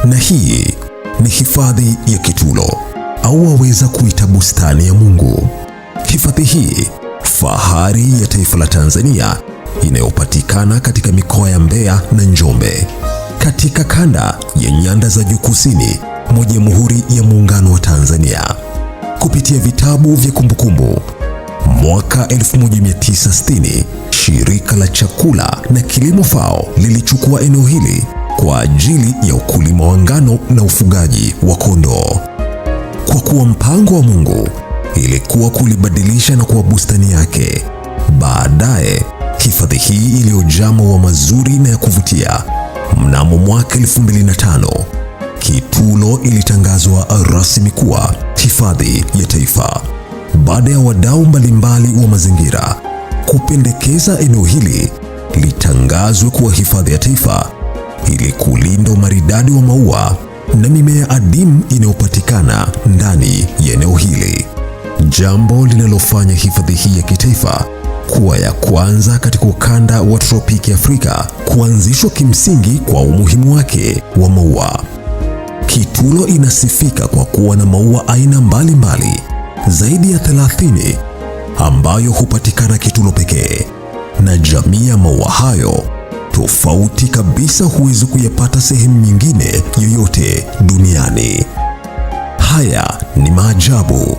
Na hii ni hifadhi ya Kitulo, au waweza kuita bustani ya Mungu. Hifadhi hii, fahari ya taifa la Tanzania, inayopatikana katika mikoa ya Mbeya na Njombe, katika kanda ya Nyanda za Juu Kusini mwa Jamhuri ya Muungano wa Tanzania. Kupitia vitabu vya kumbukumbu, mwaka 1960 shirika la chakula na kilimo FAO lilichukua eneo hili kwa ajili ya ukulima wa ngano na ufugaji wa kondoo. Kwa kuwa mpango wa Mungu ilikuwa kulibadilisha na kuwa bustani yake, baadaye hifadhi hii iliyojaa maua mazuri na ya kuvutia, mnamo mwaka 2005 Kitulo ilitangazwa rasmi kuwa hifadhi ya taifa, baada ya wadau mbalimbali wa mazingira kupendekeza eneo hili litangazwe kuwa hifadhi ya taifa ili kulinda umaridadi wa maua na mimea adimu inayopatikana ndani ya eneo hili, jambo linalofanya hifadhi hii ya kitaifa kuwa ya kwanza katika ukanda wa tropiki Afrika kuanzishwa kimsingi kwa umuhimu wake wa maua. Kitulo inasifika kwa kuwa na maua aina mbalimbali zaidi ya 30 ambayo hupatikana Kitulo pekee, na jamii ya maua hayo tofauti kabisa huwezi kuyapata sehemu nyingine yoyote duniani. Haya ni maajabu